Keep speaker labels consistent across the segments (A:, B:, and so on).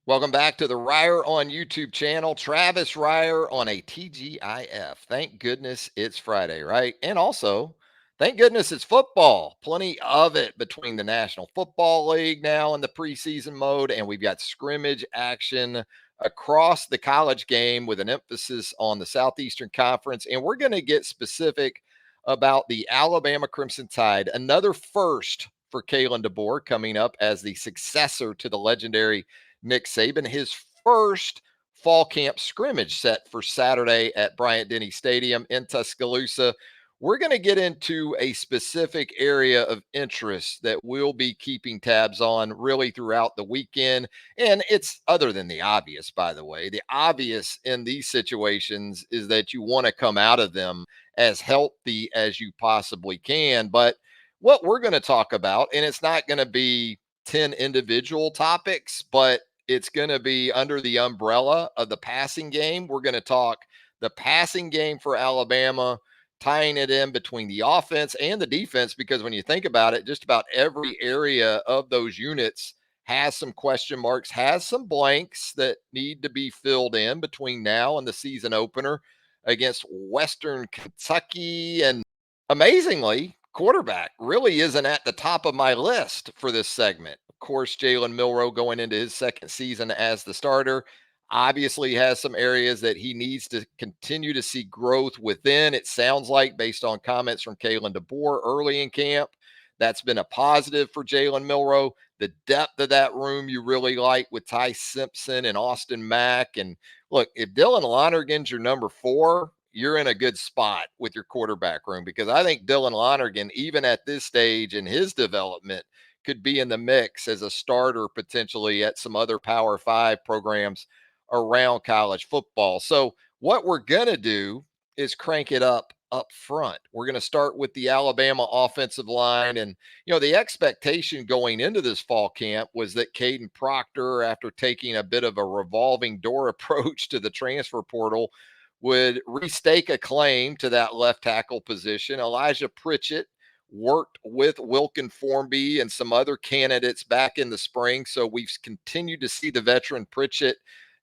A: Welcome back to the Ryer on YouTube channel. Travis Ryer on a TGIF. Thank goodness it's Friday, right? And also, thank goodness it's football. Plenty of it between the National Football League now in the preseason mode, and we've got scrimmage action across the college game with an emphasis on the Southeastern Conference. And we're going to get specific about the Alabama Crimson Tide, another first for Kalen DeBoer coming up as the successor to the legendary Nick Saban, his first fall camp scrimmage set for Saturday at Bryant Denny Stadium in Tuscaloosa. We're going to get into a specific area of interest that we'll be keeping tabs on really throughout the weekend. And it's other than the obvious, by the way. The obvious in these situations is that you want to come out of them as healthy as you possibly can. But what we're going to talk about, and it's not going to be 10 individual topics, but it's going to be under the umbrella of the passing game. We're going to talk the passing game for Alabama, tying it in between the offense and the defense, because when you think about it, just about every area of those units has some question marks, has some blanks that need to be filled in between now and the season opener against Western Kentucky. And amazingly, quarterback really isn't at the top of my list for this segment. Of course, Jalen Milroe going into his second season as the starter obviously has some areas that he needs to continue to see growth within. It sounds like, based on comments from Kalen DeBoer early in camp, that's been a positive for Jalen Milroe. The depth of that room you really like with Ty Simpson and Austin Mack. And look, if Dylan Lonergan's your number 4, you're in a good spot with your quarterback room, because I think Dylan Lonergan, even at this stage in his development, could be in the mix as a starter potentially at some other Power 5 programs around college football. So what we're going to do is crank it up front. We're going to start with the Alabama offensive line. And, the expectation going into this fall camp was that Caden Proctor, after taking a bit of a revolving door approach to the transfer portal, would restake a claim to that left tackle position. Elijah Pritchett worked with Wilkin Formby and some other candidates back in the spring. So we've continued to see the veteran Pritchett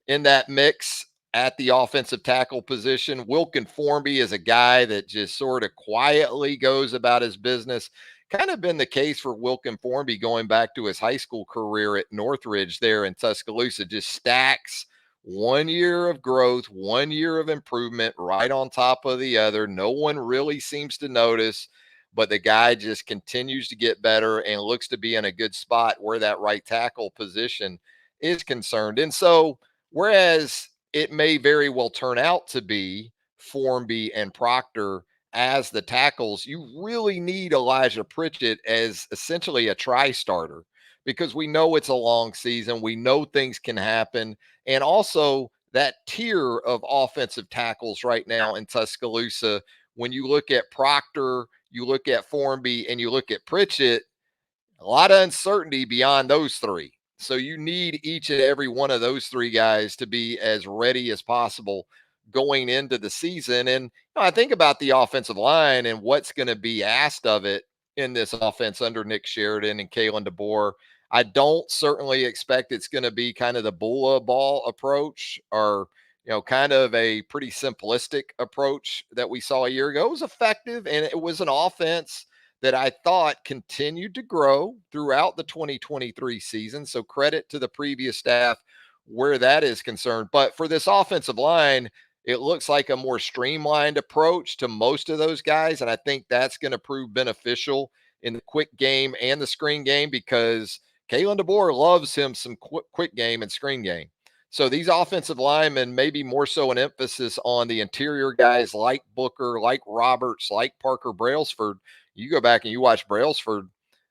A: in that mix at the offensive tackle position. Wilkin Formby is a guy that just sort of quietly goes about his business. Kind of been the case for Wilkin Formby going back to his high school career at Northridge there in Tuscaloosa. Just stacks 1 year of growth, 1 year of improvement right on top of the other. No one really seems to notice, but the guy just continues to get better and looks to be in a good spot where that right tackle position is concerned. And so, whereas it may very well turn out to be Formby and Proctor as the tackles, you really need Elijah Pritchett as essentially a tri-starter, because we know it's a long season. We know things can happen. And also that tier of offensive tackles right now in Tuscaloosa, when you look at Proctor, you look at Formby, and you look at Pritchett, a lot of uncertainty beyond those three. So you need each and every one of those three guys to be as ready as possible going into the season. And I think about the offensive line and what's going to be asked of it in this offense under Nick Sheridan and Kalen DeBoer. I don't certainly expect it's going to be kind of the Bula ball approach, or kind of a pretty simplistic approach that we saw a year ago. It was effective, and it was an offense that I thought continued to grow throughout the 2023 season. So credit to the previous staff where that is concerned. But for this offensive line, it looks like a more streamlined approach to most of those guys. And I think that's going to prove beneficial in the quick game and the screen game, because Kalen DeBoer loves him some quick game and screen game. So these offensive linemen, maybe more so an emphasis on the interior guys like Booker, like Roberts, like Parker Brailsford. You go back and you watch Brailsford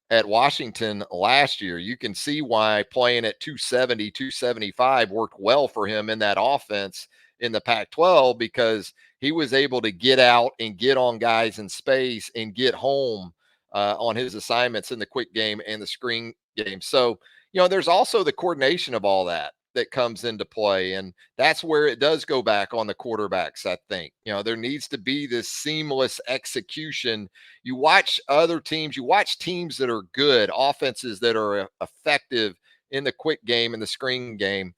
A: at Washington last year, you can see why playing at 270, 275 worked well for him in that offense in the Pac 12, because he was able to get out and get on guys in space and get home on his assignments in the quick game and the screen game. So, there's also the coordination of all that comes into play. And that's where it does go back on the quarterbacks, I think. There needs to be this seamless execution. You watch other teams, you watch teams that are good, offenses that are effective in the quick game and the screen game,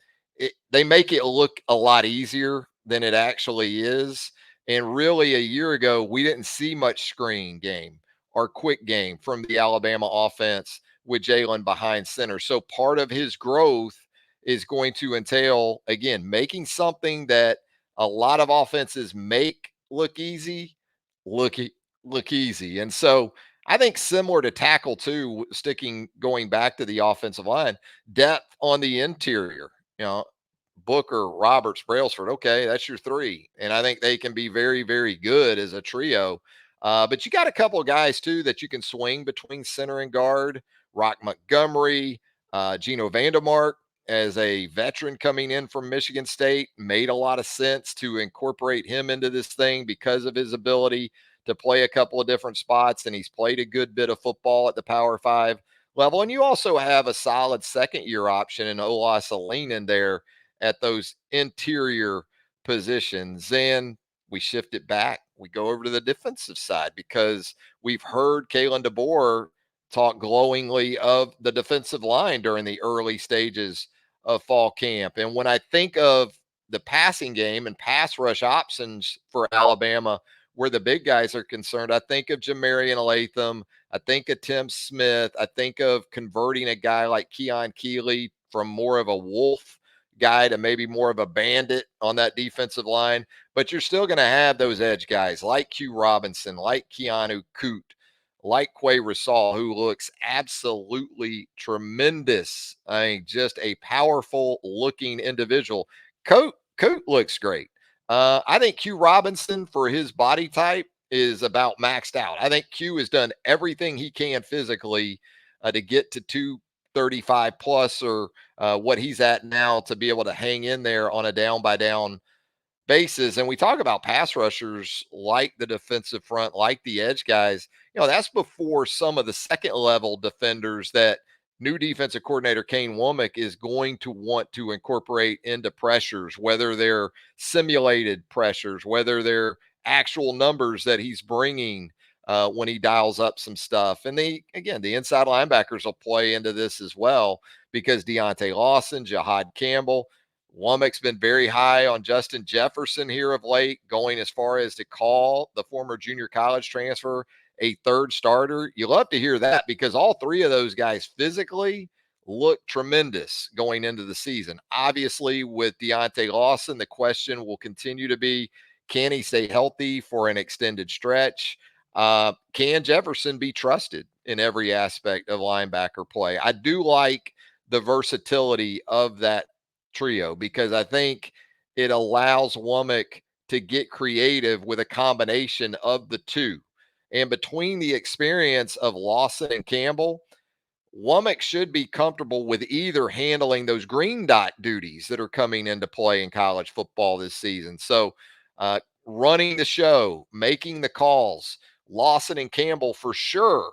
A: they make it look a lot easier than it actually is. And really, a year ago, we didn't see much screen game or quick game from the Alabama offense with Jalen behind center. So part of his growth is going to entail, again, making something that a lot of offenses make look easy, look look easy. And so I think similar to tackle too, sticking going back to the offensive line, depth on the interior. You know, Booker, Roberts, Brailsford. Okay, that's your three, and I think they can be very, very good as a trio. But you got a couple of guys too that you can swing between center and guard. Rock Montgomery, Gino Vandermark, as a veteran coming in from Michigan State, made a lot of sense to incorporate him into this thing because of his ability to play a couple of different spots, and he's played a good bit of football at the Power Five level. And you also have a solid second year option in Ola Saline in there at those interior positions. And we shift it back. We go over to the defensive side because we've heard Kalen DeBoer talk glowingly of the defensive line during the early stages of fall camp. And when I think of the passing game and pass rush options for Alabama, where the big guys are concerned, I think of Jamarian Latham. I think of Tim Smith. I think of converting a guy like Keon Keeley from more of a wolf guy to maybe more of a bandit on that defensive line. But you're still going to have those edge guys like Q Robinson, like Keanu Coot, like Quay Rasal, who looks absolutely tremendous. I mean, just a powerful looking individual. Coot looks great. I think Q Robinson, for his body type, is about maxed out. I think Q has done everything he can physically to get to 235 plus, or what he's at now, to be able to hang in there on a down by down bases. And we talk about pass rushers like the defensive front, like the edge guys. That's before some of the second level defenders that new defensive coordinator Kane Womack is going to want to incorporate into pressures, whether they're simulated pressures, whether they're actual numbers that he's bringing when he dials up some stuff. And the inside linebackers will play into this as well, because Deontay Lawson, Jahad Campbell, Womack's been very high on Justin Jefferson here of late, going as far as to call the former junior college transfer a third starter. You love to hear that, because all three of those guys physically look tremendous going into the season. Obviously, with Deontay Lawson, the question will continue to be, can he stay healthy for an extended stretch? Can Jefferson be trusted in every aspect of linebacker play? I do like the versatility of that trio, because I think it allows Womack to get creative with a combination of the two. And between the experience of Lawson and Campbell, Womack should be comfortable with either handling those green dot duties that are coming into play in college football this season. So, running the show, making the calls, Lawson and Campbell for sure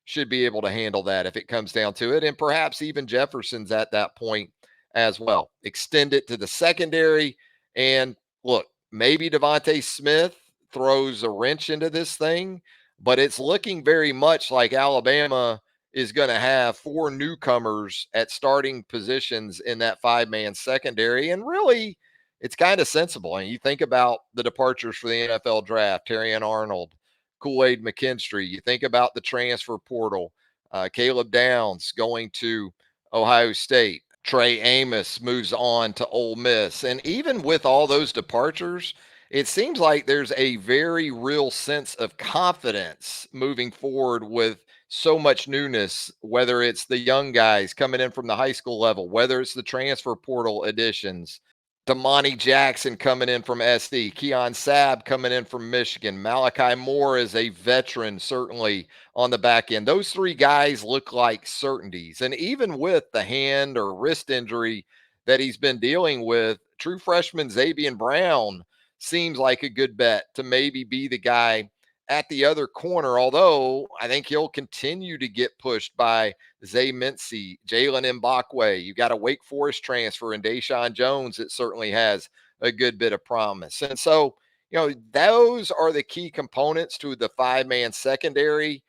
A: should be able to handle that if it comes down to it. And perhaps even Jefferson's at that point as well. Extend it to the secondary. And look, maybe Devontae Smith throws a wrench into this thing, but it's looking very much like Alabama is going to have four newcomers at starting positions in that five-man secondary. And really, it's kind of sensible. And you think about the departures for the NFL draft, Terrion Arnold, Kool-Aid McKinstry. You think about the transfer portal, Caleb Downs going to Ohio State. Trey Amos moves on to Ole Miss. And even with all those departures, it seems like there's a very real sense of confidence moving forward with so much newness, whether it's the young guys coming in from the high school level, whether it's the transfer portal additions, Damani Jackson coming in from SD, Keon Sabb coming in from Michigan, Malachi Moore is a veteran, certainly on the back end. Those three guys look like certainties. And even with the hand or wrist injury that he's been dealing with, true freshman Xavier Brown seems like a good bet to maybe be the guy at the other corner, although I think he'll continue to get pushed by Zay Mincy, Jalen Mbakwe. You got a Wake Forest transfer and Deshaun Jones that certainly has a good bit of promise. And so, those are the key components to the five-man secondary.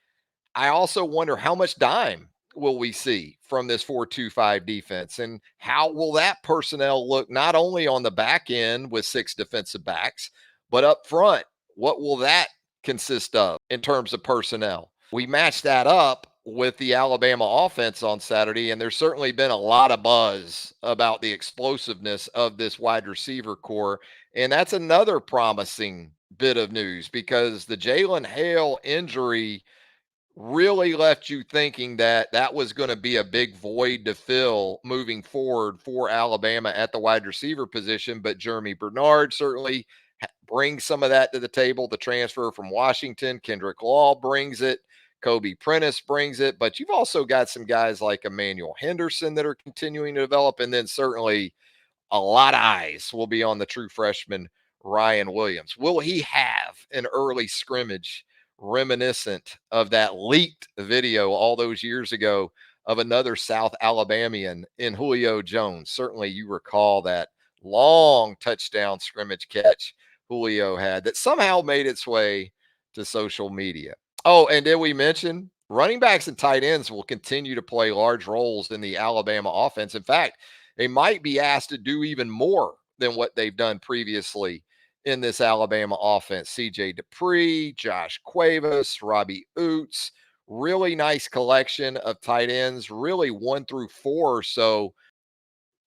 A: I also wonder how much dime will we see from this 4-2-5 defense? And how will that personnel look not only on the back end with six defensive backs, but up front? What will that consist of in terms of personnel? We matched that up with the Alabama offense on Saturday, and there's certainly been a lot of buzz about the explosiveness of this wide receiver core. And that's another promising bit of news because the Jalen Hale injury really left you thinking that that was going to be a big void to fill moving forward for Alabama at the wide receiver position. But Jeremy Bernard certainly brings some of that to the table. The transfer from Washington, Kendrick Law brings it. Kobe Prentice brings it. But you've also got some guys like Emmanuel Henderson that are continuing to develop. And then certainly a lot of eyes will be on the true freshman Ryan Williams. Will he have an early scrimmage reminiscent of that leaked video all those years ago of another South Alabamian in Julio Jones? Certainly you recall that long touchdown scrimmage catch Julio had that somehow made its way to social media. Oh, and did we mention running backs and tight ends will continue to play large roles in the Alabama offense? In fact, they might be asked to do even more than what they've done previously in this Alabama offense. CJ Dupree, Josh Cuevas, Robbie Oots, really nice collection of tight ends, really 1 through 4. So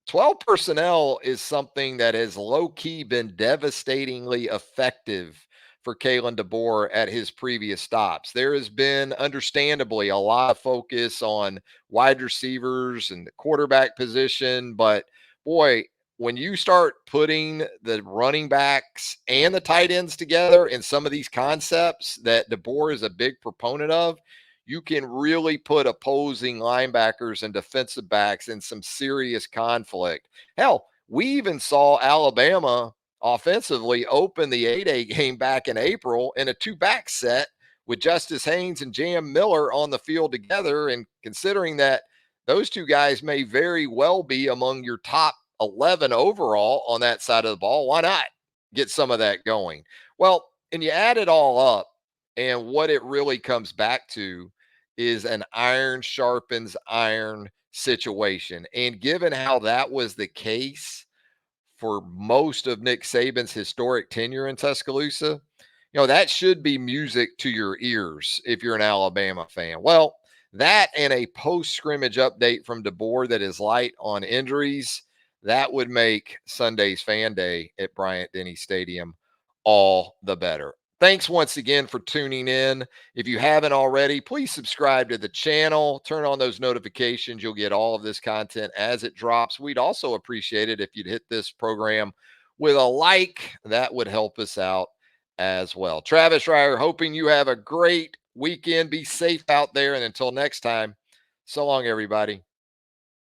A: 12 personnel is something that has low key been devastatingly effective for Kalen DeBoer at his previous stops. There has been, understandably, a lot of focus on wide receivers and the quarterback position. But boy, when you start putting the running backs and the tight ends together in some of these concepts that DeBoer is a big proponent of, you can really put opposing linebackers and defensive backs in some serious conflict. Hell, we even saw Alabama offensively open the 8A game back in April in a two-back set with Justice Haynes and Jam Miller on the field together. And considering that those two guys may very well be among your top 11 overall on that side of the ball, why not get some of that going? Well, and you add it all up, and what it really comes back to is an iron sharpens iron situation. And given how that was the case for most of Nick Saban's historic tenure in Tuscaloosa, that should be music to your ears if you're an Alabama fan. Well, that and a post scrimmage update from DeBoer that is light on injuries, that would make Sunday's fan day at Bryant Denny Stadium all the better. Thanks once again for tuning in. If you haven't already, please subscribe to the channel, turn on those notifications. You'll get all of this content as it drops. We'd also appreciate it if you'd hit this program with a like. That would help us out as well. Travis Reier, hoping you have a great weekend. Be safe out there. And until next time, so long, everybody.